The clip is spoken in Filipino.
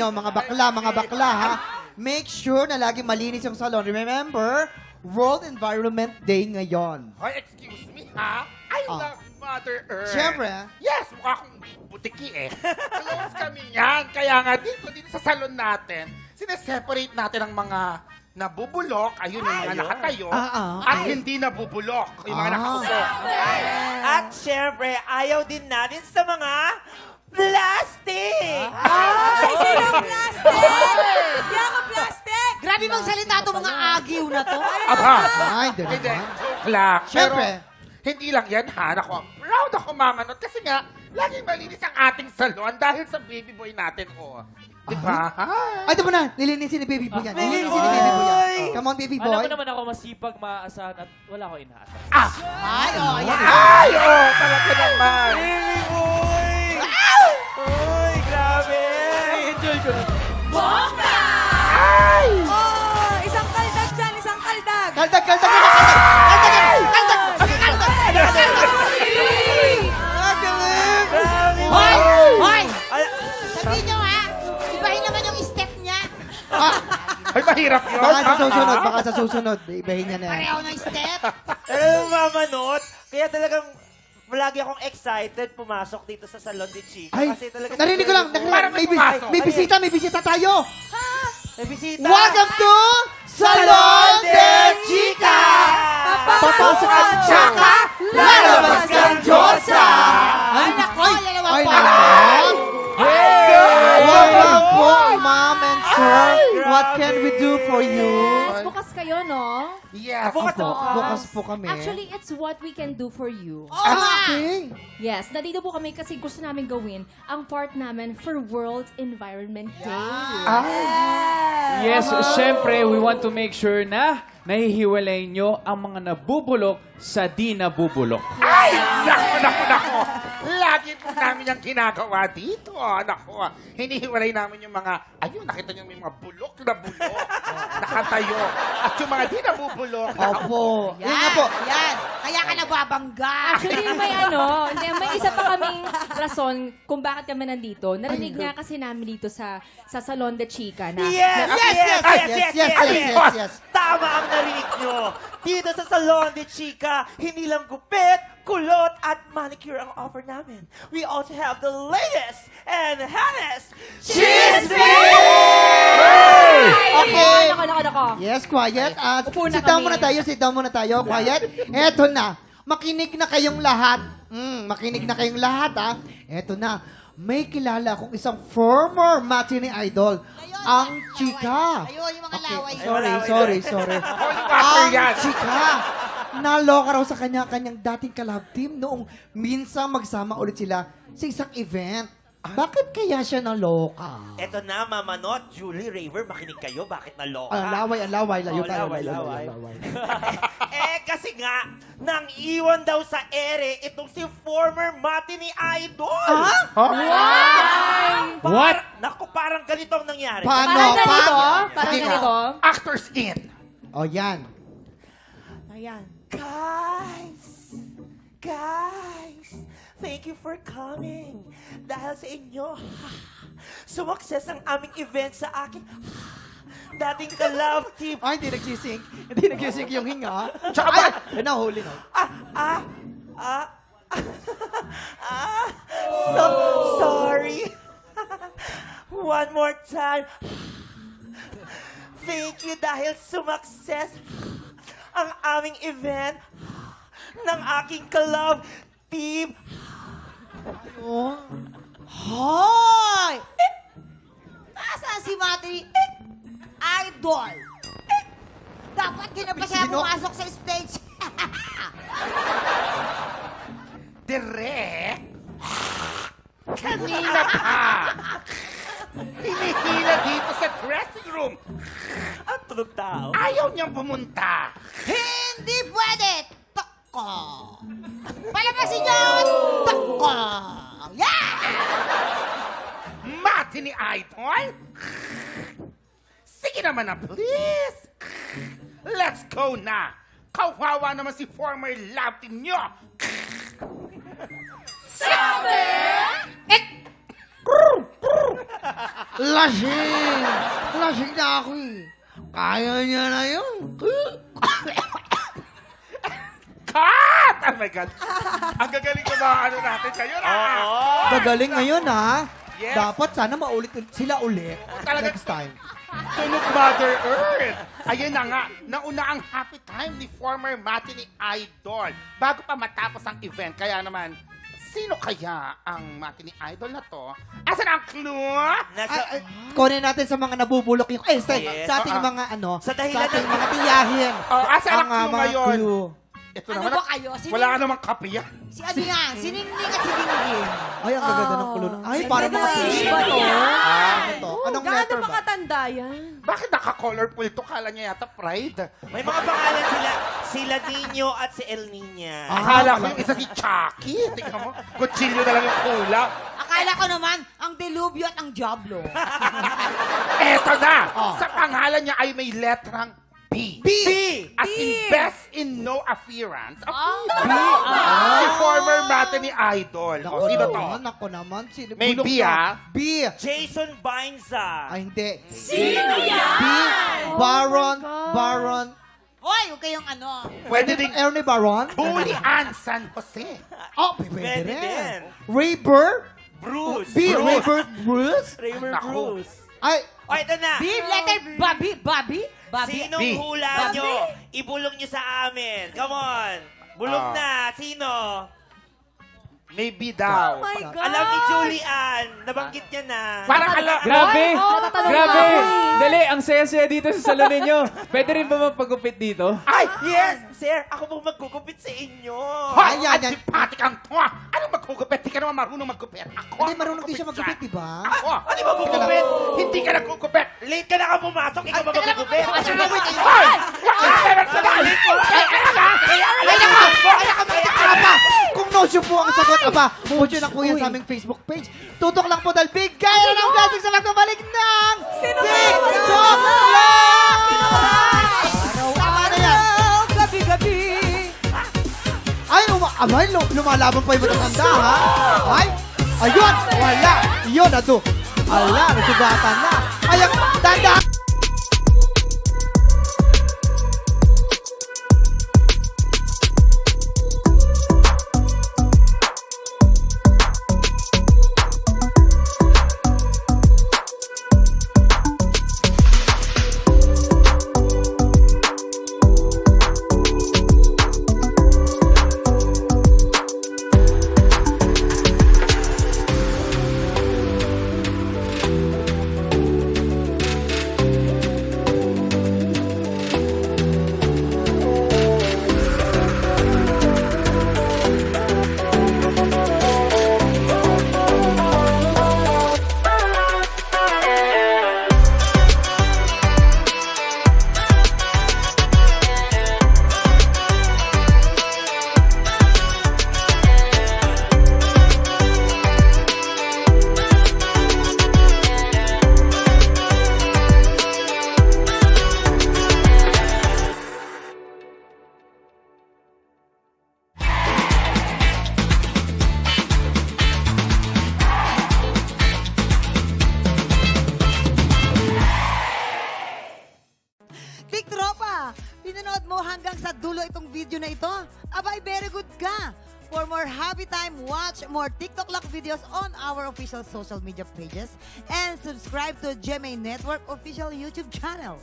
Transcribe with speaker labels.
Speaker 1: nyo, mga bakla, ha? Make sure na lagi malinis yung salon. Remember, World Environment Day ngayon.
Speaker 2: Hoy, excuse me, ha? I love Mother Earth.
Speaker 1: Siyempre.
Speaker 2: Yes, mukha akong butiki eh. Close kami yan. Kaya nga, dito sa salon natin, sineseparate natin ang mga nabubulok, ayun yung mga nakatayo, at hindi nabubulok, yung mga nakaupo.
Speaker 3: At syempre, ayaw din natin sa mga plastic!
Speaker 4: Sino plastic? Hindi ako plastic! Grabe mong salita to mga agiw na to.
Speaker 2: Aba!
Speaker 1: Ay, di
Speaker 2: Hindi,
Speaker 1: ba?
Speaker 2: joke lang.
Speaker 1: Siyempre.
Speaker 2: Pero, hindi lang yan, ha? Ako, proud ako, Mamanot, kasi nga, laging malinis ang ating salon dahil sa baby boy natin, oh. Di ba?
Speaker 1: Ay, ito mo na. Nilinisin ni Baby Boy yan. Nilinisin ni Baby Boy yan. Come on, Baby Boy.
Speaker 5: Alam ko naman ako masipag, maasahan at wala ko inaasahan.
Speaker 4: Ay, oh, yan.
Speaker 2: Ay, oh, talaga naman.
Speaker 3: Baby boy! Uy, grabe!
Speaker 5: Enjoy ko na.
Speaker 4: Bongga!
Speaker 2: Ay!
Speaker 4: Oh, isang kaldag dyan, isang kaldag.
Speaker 1: Kaldag!
Speaker 4: Hoy! Hoy!
Speaker 3: Ay,
Speaker 4: Sabihin nyo ha, ibahin naman yung step niya.
Speaker 2: Ay, mahirap yun.
Speaker 1: Baka sa susunod. Ibahin niya na yan.
Speaker 4: Pareho ng step.
Speaker 3: alam mo, Mama Not, kaya talagang lagi akong excited pumasok dito sa Salon de Chica.
Speaker 1: Ay,
Speaker 3: Kasi talaga
Speaker 1: narinig ko lang.
Speaker 2: Parang may pumasok.
Speaker 1: May bisita tayo.
Speaker 3: May bisita.
Speaker 1: Welcome to Salon de Chica! Papasok ang tsaka, lalabas kang Diyosa!
Speaker 4: Ay, nako, lalawang
Speaker 1: Ay,
Speaker 4: po.
Speaker 1: naman! Welcome po, Ma'am and Sir. What can we do for you?
Speaker 6: Bukas kayo, no?
Speaker 2: Yes.
Speaker 3: Bukas
Speaker 1: Opo,
Speaker 3: bukas.
Speaker 1: bukas po kami.
Speaker 6: Actually, it's what we can do for you.
Speaker 1: Okay.
Speaker 6: Yes, nandito po kami kasi gusto namin gawin ang part namin for World Environment Day.
Speaker 5: Yes, syempre, we want to make sure na nahihiwalay nyo ang mga nabubulok sa di nabubulok.
Speaker 2: Ay! Naku! Lagi po namin yung ginagawa dito. Naku, hinihiwalay namin yung mga, ayun, nakita niyo may mga bulok na bulok. Nakatayo. At yung mga di nabubulok.
Speaker 1: Opo.
Speaker 4: Yan,
Speaker 1: Yan nga po.
Speaker 4: yan. Kaya ka nababangga.
Speaker 6: Actually, may isa pa kaming rason kung bakit kami nandito. Narinig nga kasi namin dito sa Salon de Chica na
Speaker 1: Yes.
Speaker 3: Tama ang narinig nyo. Dito sa Salon de Chica, hindi lang gupit, kulot, at manicure ang offer namin. We also have the latest and hottest
Speaker 1: Okay.
Speaker 6: Nako.
Speaker 1: Yes, quiet.
Speaker 6: Upo na
Speaker 1: Sit down
Speaker 6: kami.
Speaker 1: muna tayo. Quiet. Eto na. Makinig na kayong lahat. Makinig na kayong lahat, ha. Eto na. May kilala akong isang former matinee idol. Ang chika.
Speaker 4: Ayun, yung mga laway.
Speaker 1: Sorry.
Speaker 2: water
Speaker 1: Ang
Speaker 2: yan.
Speaker 1: chika. Naloka raw sa kanyang dating kalab team noong minsan magsama ulit sila sa isang event. Bakit kaya siya naloka?
Speaker 3: Eto na, Mama Not, Julie Raver, makinig kayo. Bakit naloka?
Speaker 1: Ang laway. Layo
Speaker 3: Oh,
Speaker 1: tayo.
Speaker 3: laway. Kasi nga, nang iwan daw sa ere itong si former matinee idol.
Speaker 5: What?
Speaker 3: Naku, parang ganito ang nangyari.
Speaker 6: Parang
Speaker 1: Sige nga.
Speaker 6: ganito.
Speaker 2: Actors in.
Speaker 1: O yan.
Speaker 3: Ayan. Guys, thank you for coming. Dahil sa inyo, sumakses ang aming event sa akin. Dating ka-love team.
Speaker 1: Ay, hindi nagsisink yung hinga. Tsaka ay, nahuli na.
Speaker 3: So sorry. One more time. Thank you dahil sumakses ang aming event ng aking ka-love team.
Speaker 4: Hoy! Nasaan si Mati? Idol! Dapat di na pa siya
Speaker 1: Sino?
Speaker 4: pumasok sa stage.
Speaker 2: Direk. Kanina pa. Hinihila dito sa dressing room.
Speaker 3: Ang tulog tao.
Speaker 2: Ayaw niyang pumunta.
Speaker 4: Hindi pwede! Tako! Palabasin niyo! Tako! Yeah!
Speaker 2: Matinee idol? Sige naman na, please. Let's go na. Kawawa naman si former love team nyo.
Speaker 1: Lasing! Lasing na ako eh. Kaya niya na yun.
Speaker 2: Cut! Oh my God. Ang gagaling ko mga ano natin kayo na.
Speaker 1: Gagaling ngayon ha.
Speaker 2: Yes.
Speaker 1: Dapat sana maulit sila ulit
Speaker 2: Talaga.
Speaker 1: next time.
Speaker 2: Tunog Mother Earth. Ayun na nga, nauna ang happy time ni former matinee idol bago pa matapos ang event. Kaya naman, sino kaya ang matinee idol na to? Asan ang clue?
Speaker 3: Nasa,
Speaker 1: Kunin natin sa mga nabubulok yung...
Speaker 3: Yes.
Speaker 1: sa ating
Speaker 2: Ah, ah.
Speaker 1: mga ano,
Speaker 3: Sa
Speaker 1: sa
Speaker 3: dahilan
Speaker 1: ating
Speaker 3: ng-
Speaker 1: mga tiyahin.
Speaker 2: Asan ang clue
Speaker 1: mga
Speaker 2: ngayon?
Speaker 1: clue.
Speaker 2: Ito
Speaker 4: Ano
Speaker 2: naman,
Speaker 4: ba kayo?
Speaker 2: wala ka namang kape yan.
Speaker 4: Si ano yan? Si Ningning at si Dinggin.
Speaker 1: Ay, ang gaganda ng clue. Ay,
Speaker 4: Ang
Speaker 1: parang mga
Speaker 4: ganda.
Speaker 1: fish.
Speaker 4: Ba to?
Speaker 1: Ano to? Anong
Speaker 6: Gaano
Speaker 1: letter
Speaker 6: ba
Speaker 1: ba?
Speaker 6: katanda yan?
Speaker 2: Bakit naka-colorful to? Kala niya yata pride.
Speaker 3: may mga pangalan sila Nino at si El Nina.
Speaker 2: Akala ko yung isa si Chucky. Tingnan mo, kutsilyo na lang yung kulap.
Speaker 4: Akala ko naman, ang Delubyo at ang Diablo.
Speaker 2: Eto na!
Speaker 1: Oh.
Speaker 2: Sa pangalan niya ay may letrang B.
Speaker 1: B!
Speaker 2: As in best in no appearance.
Speaker 4: Ah.
Speaker 2: Si former matinee idol.
Speaker 1: Naku
Speaker 2: O, sino to?
Speaker 1: naman, naku naman. Sino,
Speaker 2: May
Speaker 1: bulok
Speaker 2: B,
Speaker 1: na.
Speaker 2: ah?
Speaker 1: B.
Speaker 3: Jason Bainza.
Speaker 1: Ay, hindi. Sino yan? B. Baron.
Speaker 4: Hoy, huwag kayong ano.
Speaker 2: Pwede din
Speaker 1: Ernie Baron?
Speaker 2: Julian San Jose.
Speaker 1: Oh, pwede
Speaker 3: Pwede
Speaker 1: rin.
Speaker 3: din.
Speaker 1: Ray Burr?
Speaker 3: Bruce.
Speaker 1: B.
Speaker 2: Bruce.
Speaker 1: Ray Burr Bruce?
Speaker 3: Raymond
Speaker 2: Naku.
Speaker 3: Bruce.
Speaker 1: Ay,
Speaker 3: O, ito na.
Speaker 4: B, letter Bobby. Bobby?
Speaker 3: Sinong
Speaker 2: B.
Speaker 3: hula nyo? Ibulong nyo sa amin. Come on. Bulong na. Sino?
Speaker 2: Maybe daw.
Speaker 6: Oh my God!
Speaker 3: Alam ni Julian. Nabanggit niya na.
Speaker 2: Parang alam.
Speaker 5: Grabe!
Speaker 6: Natatanong
Speaker 5: Grabe!
Speaker 6: ako eh.
Speaker 5: Dali, ang saya-saya dito sa salon ninyo. Pwede rin ba magpagupit dito?
Speaker 3: Ay, yes, sir. Ako pong magkukupit sa inyo.
Speaker 2: Hoy,
Speaker 1: Ayan, yan.
Speaker 2: antipatik ang to. Anong magkugupit? Di ka naman marunong magkupit. Ako
Speaker 1: hindi
Speaker 2: ang
Speaker 1: marunong din siya magkupit, di ba?
Speaker 2: Ako.
Speaker 3: Ano ba magkukupit?
Speaker 2: Hindi ka nagkugupit.
Speaker 3: Late ka na ka pumasok. Ikaw ba magkukupit?
Speaker 2: Hoy! Ay,
Speaker 1: Kung no show po ang sagot, aba, pumunta na po yan sa aming Facebook page. Tutok lang po dahil bigay na ng blessing sa magbabalik ng TikTok Live! Tama na yan.
Speaker 4: Gabi-gabi.
Speaker 1: Ay, lumalaban pa yung matatanda, ha? Ay, ayun, wala. Yun, ato. Ala, nasugatan na. Ay, ang tanda.
Speaker 4: Big Tropa, pinanood mo hanggang sa dulo itong video na ito? Abay, very good ka! For more happy time, watch more TikTok Lock videos on our official social media pages and subscribe to GMA Network official YouTube channel.